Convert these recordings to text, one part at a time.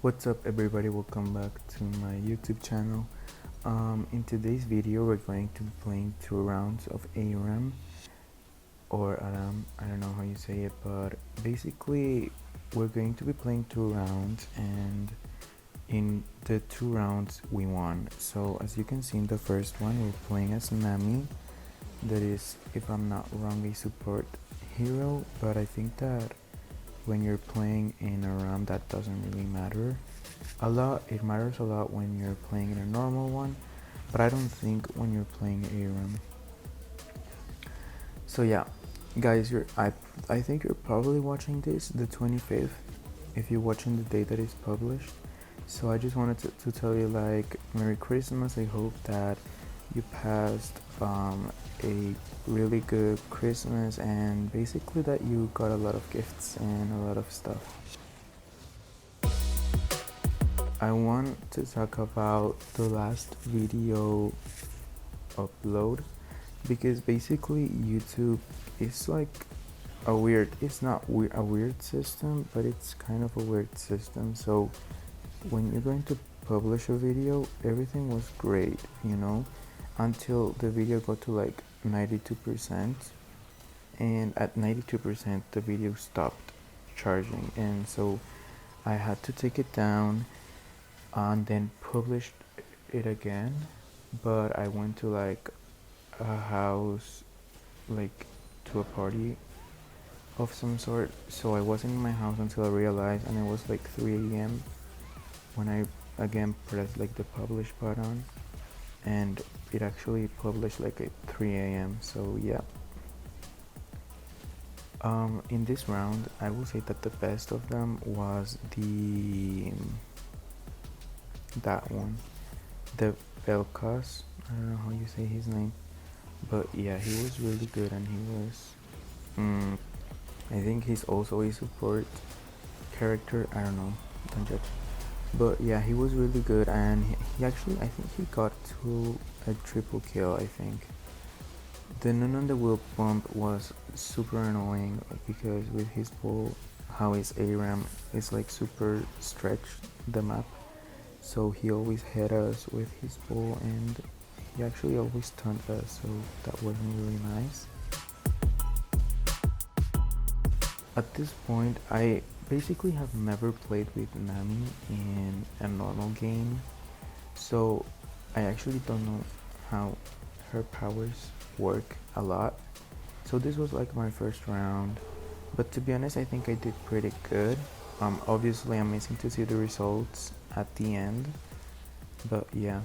What's up everybody, welcome back to my YouTube channel. In today's video we're going to be playing 2 rounds of Aram or Aram, I don't know how you say it, but basically we're going to be playing 2 rounds, and in the 2 rounds we won. So as you can see in the first one we're playing as Nami, that is, if I'm not wrong, a support hero, but I think that when you're playing in Aram that doesn't really matter a lot. It matters a lot when you're playing in a normal one, but I don't think when you're playing Aram. So yeah guys, I think you're probably watching this the 25th if you're watching the day that it's published. So I just wanted to tell you, like, Merry Christmas. I hope that you passed a really good Christmas, and basically that you got a lot of gifts and a lot of stuff. I want to talk about the last video upload, because basically YouTube is like it's not a weird system, but it's kind of a weird system. So when you're going to publish a video, everything was great, until the video got to like 92%, and at 92% the video stopped charging, and so I had to take it down and then published it again. But I went to like a house, like to a party of some sort, so I wasn't in my house until I realized, and it was like 3 a.m. when I again pressed like the publish button, and it actually published like at 3 a.m. So yeah, in this round I will say that the best of them was that one, the bellow. I don't know how you say his name, but yeah, he was really good, and he was I think he's also a support character, I don't know, don't judge. But yeah, he was really good, and he actually, I think he got to a triple kill, I think. The Nun on the Wheel bump was super annoying, because with his bow, how his Aram is like super stretched the map, so he always hit us with his bow, and he actually always stunned us, so that wasn't really nice. At this point, I basically have never played with Nami in a normal game, so I actually don't know how her powers work a lot. So this was like my first round, but to be honest, I think I did pretty good. Obviously I'm missing to see the results at the end, but yeah,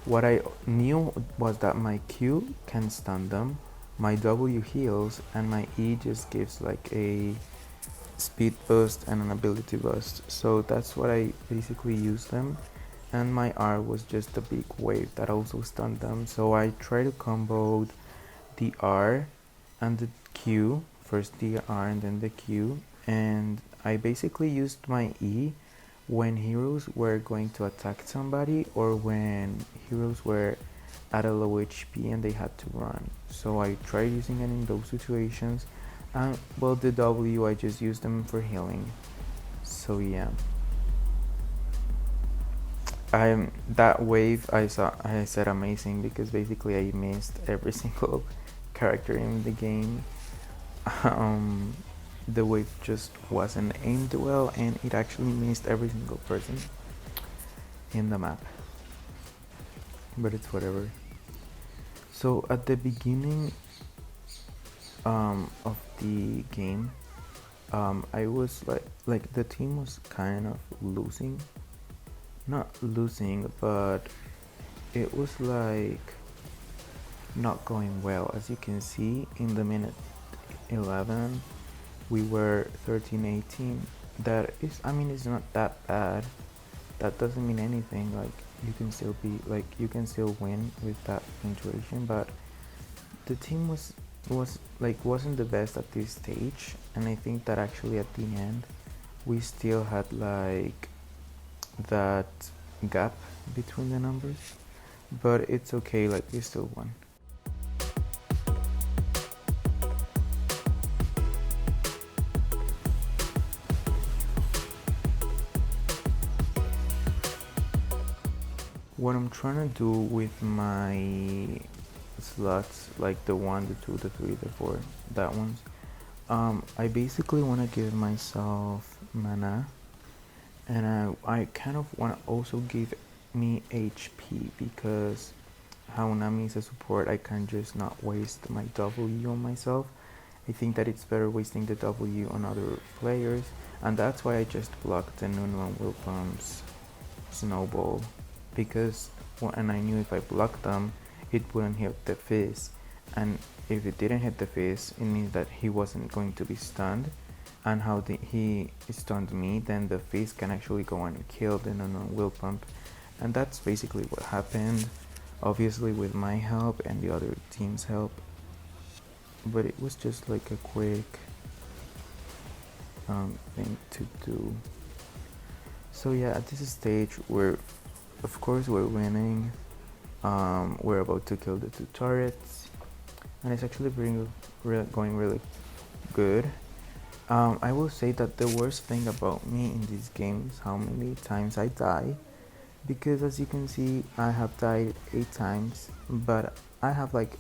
what I knew was that my Q can stun them, my W heals, and my E just gives like a speed boost and an ability boost. So that's what I basically used them, and my R was just a big wave that also stunned them. So I tried to combo the R and the Q, first the R and then the Q, and I basically used my E when heroes were going to attack somebody, or when heroes were at a low HP and they had to run. So I tried using it in those situations, and well, the W, I just used them for healing. So yeah, that wave I said amazing, because basically I missed every single character in the game. The wave just wasn't aimed well, and it actually missed every single person in the map, but it's whatever. So at the beginning of the game, I was like the team was kind of losing, not losing, but it was like not going well. As you can see, in the minute 11 we were 13-18. That is, I mean, it's not that bad. That doesn't mean anything. Like, you can still be like, you can still win with that punctuation, but the team wasn't the best at this stage, and I think that actually at the end we still had like that gap between the numbers, but it's okay, like we still won. What I'm trying to do with my slots, like the 1, the 2, the 3, the 4, that ones, I basically want to give myself mana, and I kind of want to also give me HP, because how Nami is a support, I can just not waste my W on myself. I think that it's better wasting the W on other players, and that's why I just blocked the Nunu and Wilpam's snowball, because and I knew if I blocked them, it wouldn't hit the Fizz, and if it didn't hit the Fizz, it means that he wasn't going to be stunned, and how he stunned me, then the Fizz can actually go and kill the Nunu and Wilpump, and that's basically what happened, obviously with my help and the other team's help, but it was just like a quick thing to do. So yeah, at this stage, of course we're winning. We're about to kill the 2 turrets, and it's actually going really good. I will say that the worst thing about me in this game is how many times I die, because as you can see, I have died 8 times, but I have like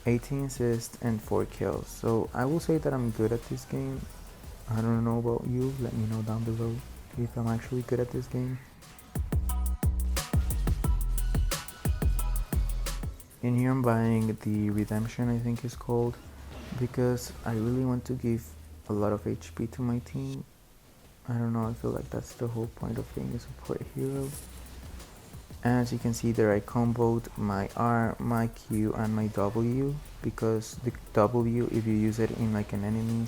18 assists and 4 kills. So I will say that I'm good at this game. I don't know about you, let me know down below if I'm actually good at this game. In here I'm buying the Redemption, I think it's called, because I really want to give a lot of HP to my team. I don't know, I feel like that's the whole point of being a support hero. As you can see there, I comboed my R, my Q, and my W, because the W, if you use it in like an enemy,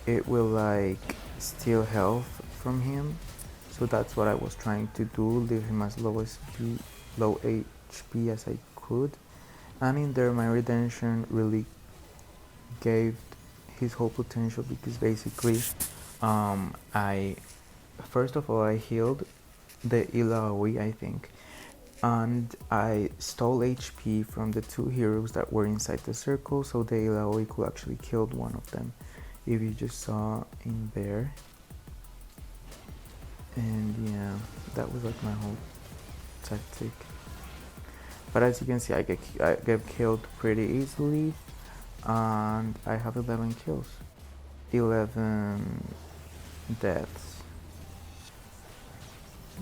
it will like steal health from him. So that's what I was trying to do, leave him as low HP as I could. And in there, my redemption really gave his whole potential, because basically, I first of all I healed the Ilaoi, I think, and I stole HP from the 2 heroes that were inside the circle, so the Ilaoi could actually kill one of them, if you just saw in there. And yeah, that was like my whole tactic. But as you can see, I get killed pretty easily, and I have 11 kills, 11 deaths.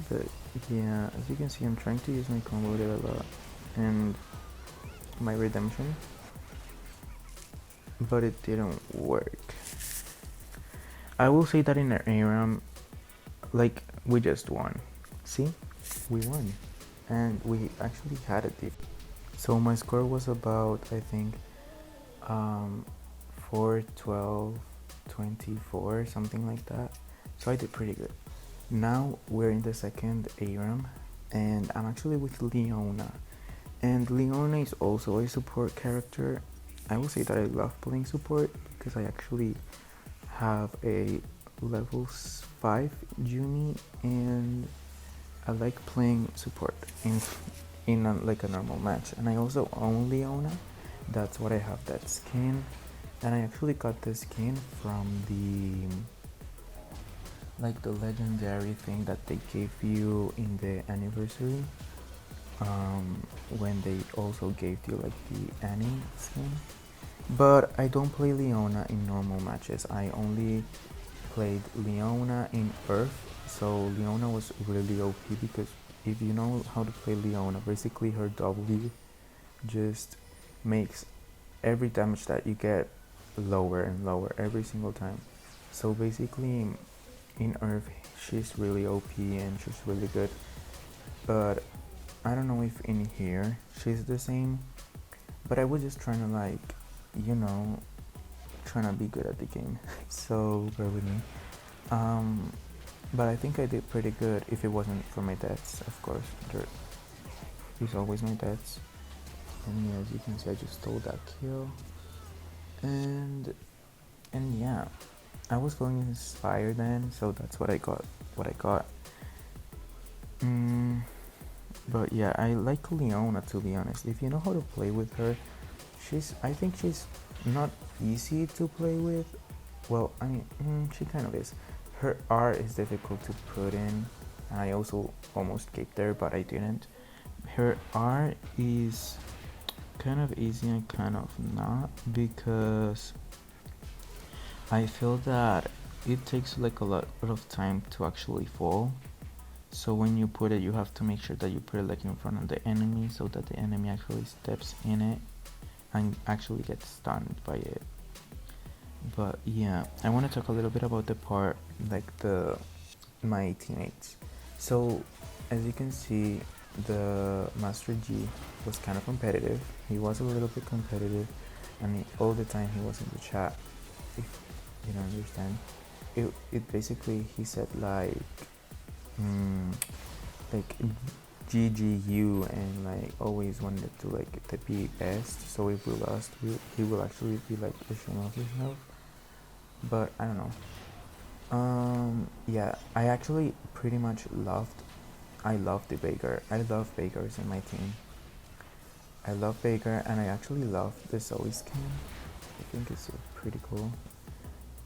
But yeah, as you can see, I'm trying to use my combo there a lot and my redemption, but it didn't work. I will say that in Aram, like, we just won. See, we won, and we actually had a deep. So my score was about, I think, 4, 12, 24, something like that. So I did pretty good. Now we're in the second Aram, and I'm actually with Leona. And Leona is also a support character. I will say that I love playing support, because I actually have a level 5 Juni, and I like playing support in like a normal match. And I also own Leona. That's what I have, that skin. And I actually got this skin from the legendary thing that they gave you in the anniversary, when they also gave you like the Annie skin. But I don't play Leona in normal matches. I only played Leona in Earth. So Leona was really OP, because if you know how to play Leona, basically her W just makes every damage that you get lower and lower every single time. So basically in Earth she's really OP and she's really good, but I don't know if in here she's the same. But I was just trying to, like, you know, trying to be good at the game. So bear with me. But I think I did pretty good, if it wasn't for my deaths, of course. There is always my deaths. And yeah, as you can see, I just stole that kill. And yeah, I was feeling inspired then, so that's what I got. But yeah, I like Leona, to be honest. If you know how to play with her, I think she's not easy to play with. Well, I mean, she kind of is, her R is difficult to put in, and I also almost get there, but I didn't. Her R is kind of easy and kind of not, because I feel that it takes like a lot of time to actually fall. So when you put it, you have to make sure that you put it like in front of the enemy, so that the enemy actually steps in it and actually gets stunned by it. But yeah, I want to talk a little bit about the part, like my teammates. So as you can see, the Master G was kind of competitive. He was a little bit competitive, and all the time he was in the chat. If you don't understand, it basically, he said like GGU, and like always wanted to like to be best. So if we lost, he will actually be like ashamed of himself. But I don't know. Yeah, I actually pretty much I love the Baker. I love Bakers in my team. I love Baker, and I actually love the Zoe skin. I think it's pretty cool.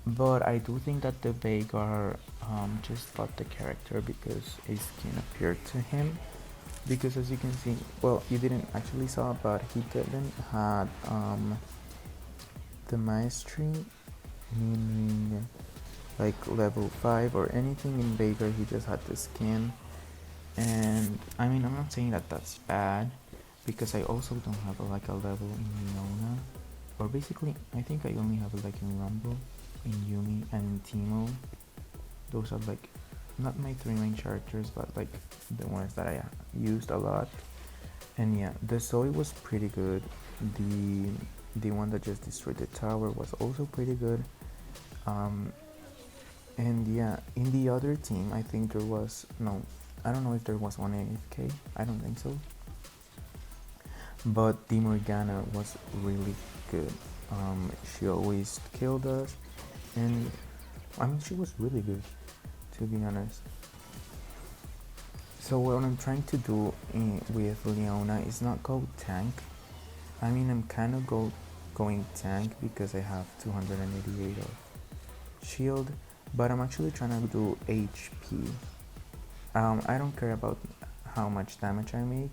But I do think that the Baker just bought the character because a skin appeared to him. Because as you can see, well, you didn't actually saw, but he didn't had the mastery, meaning like level 5 or anything in Baker. He just had the skin. And I mean, I'm not saying that that's bad, because I also don't have like a level in Leona, or basically I think I only have it like in Rumble, in Yumi, and in Teemo. Those are like not my 3 main characters, but like the ones that I used a lot. And yeah, the Zoe was pretty good. The one that just destroyed the tower was also pretty good. And yeah, in the other team, I think there was no, I don't know if there was one AFK. I don't think so. But the Morgana was really good. She always killed us, and I mean, she was really good, to be honest. So what I'm trying to do with Leona is not go tank. I mean, I'm kind of going tank because I have 288 of shield, but I'm actually trying to do HP. I don't care about how much damage I make,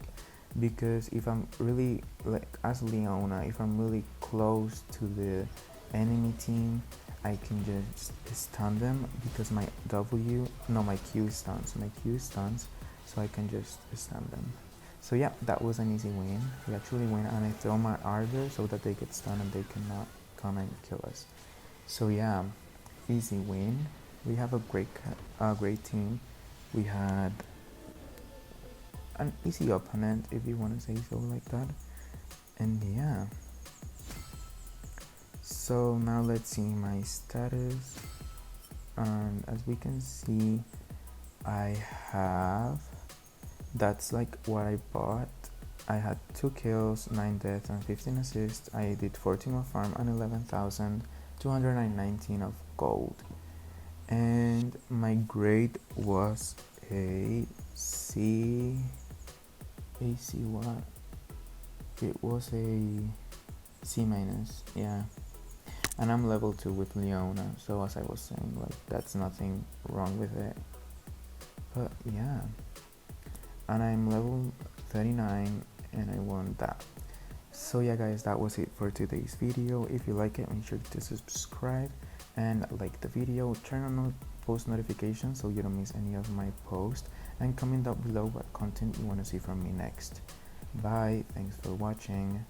because if I'm really, like as Leona, if I'm really close to the enemy team, I can just stun them, because my Q stuns, so I can just stun them. So yeah, that was an easy win. We actually win, and I throw my R there so that they get stunned and they cannot come and kill us. So yeah, easy win. We have a great team. We had an easy opponent, if you want to say so like that. And yeah, so now let's see my status. And as we can see, I have, that's like what I bought. I had 2 kills, 9 deaths, and 15 assists. I did 14 of farm and 11,219 of gold. And my grade was a C. What? It was a C minus, yeah. And I'm level 2 with Leona, so as I was saying, like that's nothing wrong with it. But yeah, and I'm level 39 and I won that. So yeah guys, that was it for today's video. If you like it, make sure to subscribe and like the video, turn on post notifications so you don't miss any of my posts, and comment down below what content you want to see from me next. Bye, thanks for watching.